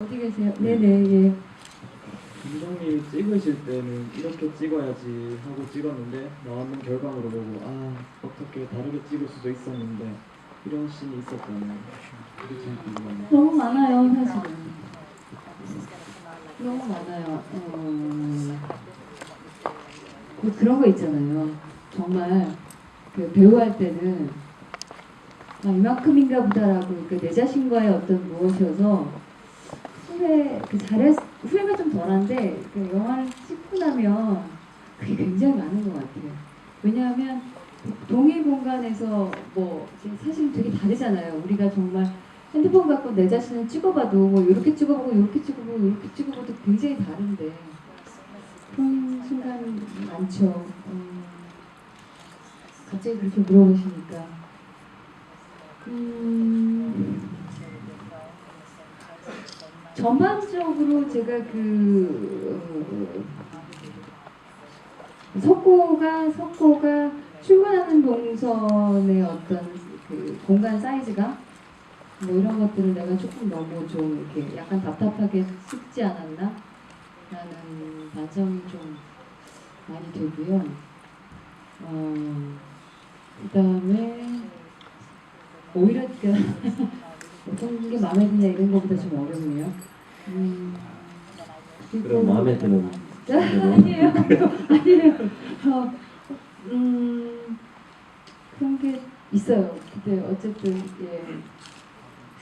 어디 계세요? 네네, 예. 감독님이 찍으실 때는 이렇게 찍어야지 하고 찍었는데 나오는 결과물을 보고 어떻게 다르게 찍을 수도 있었는데 이런 씬이 있었잖아요. 그게 참 궁금해요. 너무 많아요, 사실은. 너무 많아요. 그런 거 있잖아요. 정말 그 배우 할 때는 이만큼인가 보다라고 내 자신과의 어떤 무엇이어서 후회가 좀 덜한데 영화를 찍고 나면 그게 굉장히 많은 것 같아요. 왜냐하면 동일 공간에서 사실 되게 다르잖아요. 우리가 정말 핸드폰 갖고 내 자신을 찍어봐도 이렇게 찍어보고 이렇게 찍어보고 이렇게 찍어봐도 굉장히 다른데 그런 순간 많죠. 갑자기 그렇게 물어보시니까 전반적으로 제가 석고가 출근하는 동선의 어떤 공간 사이즈가 이런 것들을 내가 조금 너무 좀 이렇게 약간 답답하게 찍지 않았나 라는 반성이 좀 많이 들고요. 그 다음에 오히려 어떤 게 마음에 드냐 이런 것보다 좀 어렵네요. 그럼 마음에 드는 아니에요. 그런 게 있어요. 근데 어쨌든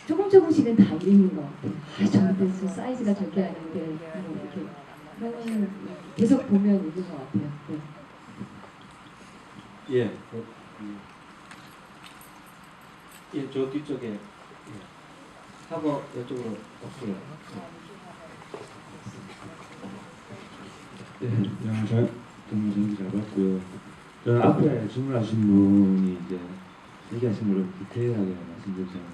조금씩은 다 있는 것 같아요. 저한테 사이즈가 저게 아닌데 이렇게 그러면 계속 보면 있는 것 같아요. 네. 예, 저 뒤쪽에 하고 이쪽으로 없어요. 네, 정말 재밌게 잘 봤고요. 저는 앞에 질문하신 분이 이제 얘기하신 거를 디테일하게 말씀드리자면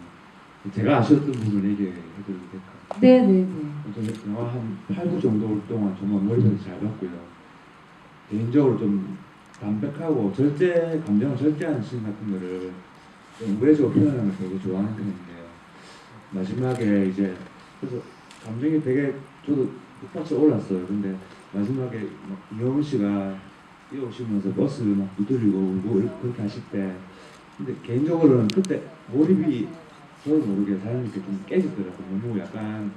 제가 아쉬웠던 부분을 얘기해드려도 될까요? 네네네. 저는 영화 한 8, 9 정도 동안 정말 머리에서 잘 봤고요. 개인적으로 좀 담백하고 감정을 절제하는 씬 같은 거를 좀 우회적으로 표현하는 걸 되게 좋아하는 편인데요. 마지막에 이제 그래서 감정이 되게 저도 북받쳐 올랐어요. 근데 마지막에 막 이영훈 씨가 뛰어오시면서 버스 막 두드리고 울고 그렇게 하실 때 근데 개인적으로는 그때 몰입이 저도 모르게 자연스럽게 좀 깨지더라고요. 너무 약간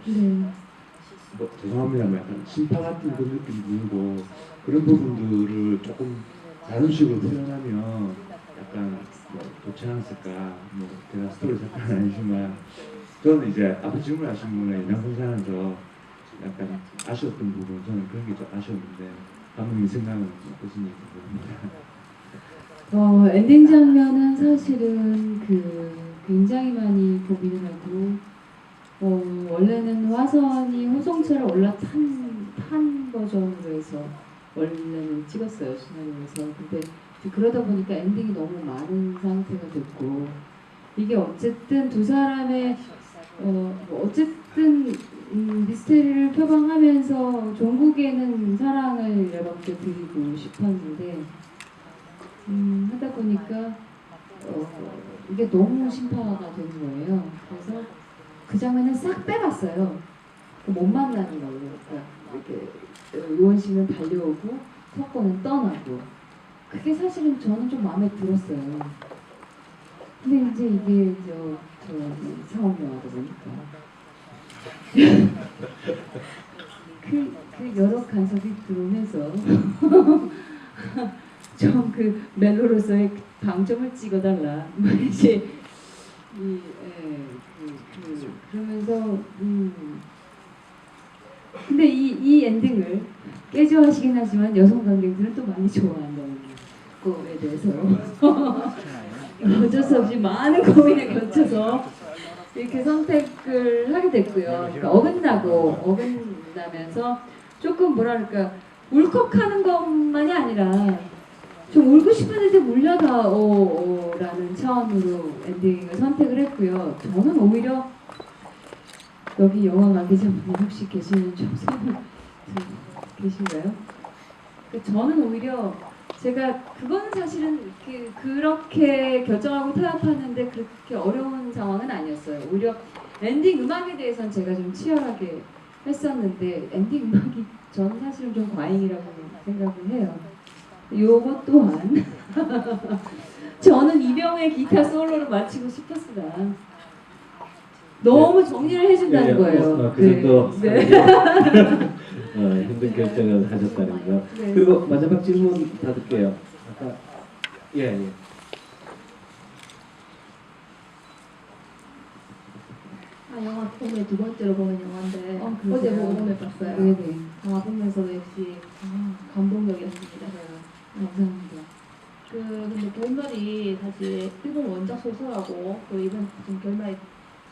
죄송합니다. 약간 심파 같은 그런 느낌이 들고 그런 부분들을 조금 다른 식으로 표현하면 약간 좋지 않았을까. 제가 스토리 작가는 아니지만 저는 이제 앞에 질문하신 분의 연장선상에서 약간 아쉬웠던 부분 저는 그런 게 좀 아쉬웠는데 감독님 생각은 어떠신지 궁금합니다. 엔딩 장면은 사실은 굉장히 많이 고민을 하고 원래는 화선이 호송차를 탄 버전으로 해서 원래는 찍었어요 시나리오에서. 근데 그러다 보니까 엔딩이 너무 많은 상태가 됐고 이게 어쨌든 두 사람의 어쨌든 미스테리를 표방하면서 종국에는 사랑을 여러분께 드리고 싶었는데 하다 보니까 이게 너무 심파가 되는 거예요. 그래서 그 장면을 싹 빼갔어요. 못 만나는 걸로. 그러니까 이렇게 요원 씨는 달려오고 석고는 떠나고. 그게 사실은 저는 좀 마음에 들었어요. 근데 이제 이게 상업 영화다 보니까 그 여러 간섭이 들어오면서 좀 멜로로서의 방점을 찍어달라. 이제 그러면서 근데 이 엔딩을 깨져하시긴 하지만 여성 관객들은 또 많이 좋아한다는 거에 대해서 어쩔 수 없이 많은 고민에 거쳐서 이렇게 선택을 하게 됐고요. 그러니까 어긋나면서 조금 울컥하는 것만이 아니라 좀 울고 싶은데 울려다오라는 차원으로 엔딩을 선택을 했고요. 저는 오히려 여기 영화 관계자분이 혹시 계시는 좀 계신가요? 저는 오히려 제가 그건 사실은 그렇게 결정하고 타협하는데 그렇게 어려운 상황은 아니었어요. 오히려 엔딩 음악에 대해서는 제가 좀 치열하게 했었는데 엔딩 음악이 저는 사실은 좀 과잉이라고 생각을 해요. 요것 또한 저는 이병의 기타 솔로를 마치고 싶었으나 너무 정리를 해준다는 거예요. 그 정도 네. 힘든 결정을 하셨다는 거. 네. 그리고 마지막 질문 받을게요. 아까 예. 영화 오늘 두 번째로 보는 영화인데 그러세요? 어제 보고 오늘 봤어요. 네네. 보면서도 역시 감동적이었습니다. 감사합니다. 근데 결말이 사실 일본 원작 소설하고 또 이번 지금 결말이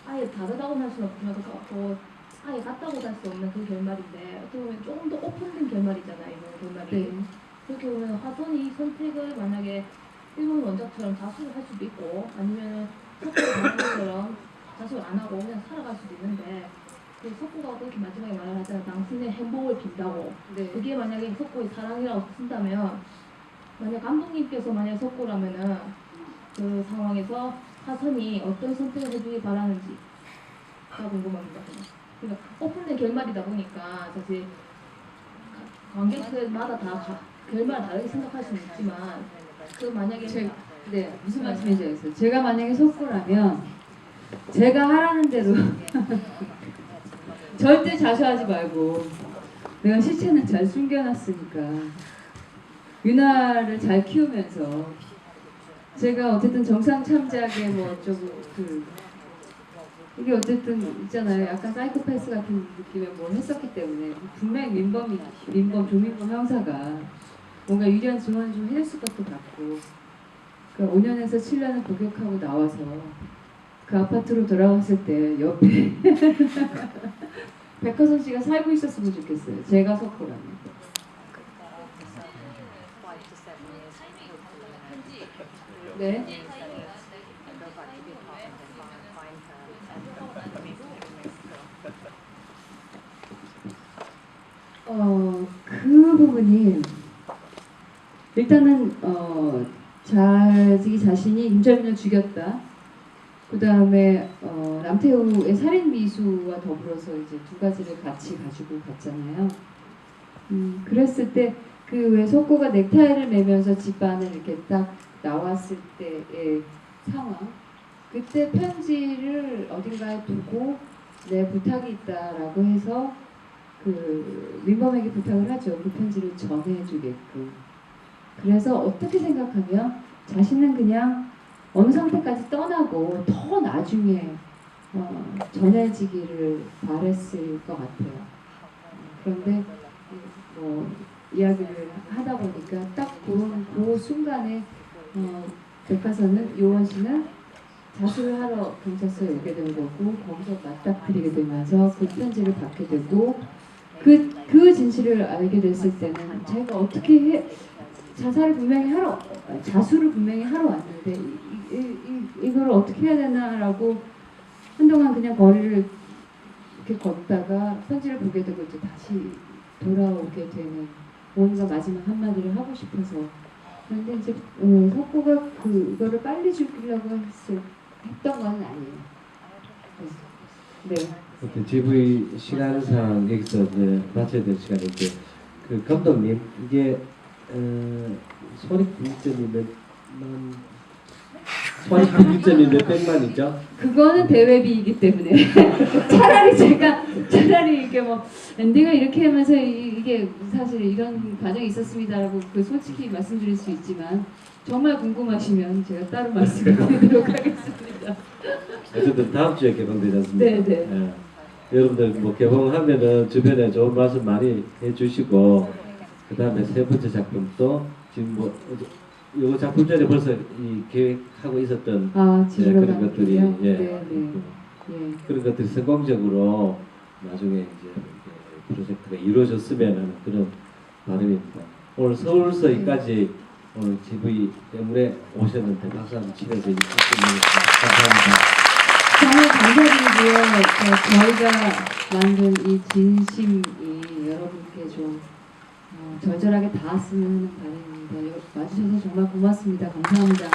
아예 다르다고 할 수는 없지만 또 아예 같다고 할 수 없는 그 결말인데 어떻게 보면 조금 더 오픈된 결말이잖아요. 이번 결말이. 네. 그렇게 보면 화선이 선택을 만약에 일본 원작처럼 자수를 할 수도 있고 아니면 석구처럼 자수를 안 하고 그냥 살아갈 수도 있는데 그 석구가 그렇게 마지막에 말을 하잖아요. 당신의 행복을 빈다고. 네. 그게 만약에 석구의 사랑이라고 쓴다면 만약 감독님께서 만약 석구라면은 그 상황에서 화선이 어떤 선택을 해주길 바라는지가 궁금합니다. 그러니까 오픈된 결말이다 보니까 사실 관객들마다 다 결말 다르게 생각할 수는 있지만 그 만약에 네, 무슨 말씀인지 알겠어요. 제가 만약에 석구라면 제가 하라는 대로 절대 자수하지 말고 내가 시체는 잘 숨겨놨으니까 유나를 잘 키우면서 제가 어쨌든 정상 참작에 뭐 어쩌고 이게 어쨌든 있잖아요. 약간 사이코패스 같은 느낌의 뭘 했었기 때문에 분명히 조민범 형사가 뭔가 유리한 증언을 좀 해줬을 것도 같고 그러니까 5년에서 7년을 복역하고 나와서 그 아파트로 돌아왔을 때 옆에 백화선 씨가 살고 있었으면 좋겠어요. 제가 석호라면. 네. 그 부분이 일단은 자기 자신이 임철민을 죽였다. 그 다음에 남태우의 살인 미수와 더불어서 이제 두 가지를 같이 가지고 갔잖아요. 그랬을 때 그 왜 석고가 넥타이를 매면서 집안을 이렇게 딱 나왔을 때의 상황. 그때 편지를 어딘가에 두고 내 부탁이 있다라고 해서 그 민범에게 부탁을 하죠. 그 편지를 전해주게끔. 그래서 어떻게 생각하면 자신은 그냥 어느 상태까지 떠나고 더 나중에 전해지기를 바랬을 것 같아요. 그런데 뭐 이야기를 하다 보니까 딱 그 순간에 백화선은 요원 씨는 자수를 하러 경찰서에 오게 된 거고 거기서 맞닥뜨리게 되면서 그 편지를 받게 되고 그 진실을 알게 됐을 때는 자기가 어떻게 자수를 분명히 하러 왔는데 이걸 어떻게 해야 되나라고 한동안 그냥 거리를 이렇게 걷다가 편지를 보게 되고 이제 다시 돌아오게 되는 뭔가 마지막 한마디를 하고 싶어서 그런데 이제 석고가 그거를 빨리 죽이려고 했던 건 아니에요. 네. 오케이, GV 시간상 여기서 이제 마쳐야 될 시간인데 그 감독님 이게 손익분기점이 손익분기점이 몇 백만이죠? 그거는 대회비이기 때문에 차라리 이게 뭐 엔딩을 이렇게 하면서 이게 사실 이런 과정이 있었습니다라고 솔직히 말씀드릴 수 있지만 정말 궁금하시면 제가 따로 말씀드리도록 하겠습니다. 어쨌든 다음 주에 개봉되지 않습니까? 네네. 예. 여러분들 뭐 개봉하면은 주변에 좋은 말씀 많이 해주시고 그 다음에 세 번째 작품도 지금 뭐 요 작품 전에 벌써 이 계획하고 있었던 그런 것들이 그런 것들이 성공적으로 나중에 이제 프로젝트가 이루어졌으면 하는 그런 바람입니다. 오늘 서울서기까지 오늘 GV 때문에 오셨는데 박수 한번 치면서 감사합니다. 정말 감사드리고요. 저희가 만든 이 진심이 여러분께 좀 절절하게 닿았으면 하는 바람입니다. 와주셔서 정말 고맙습니다. 감사합니다.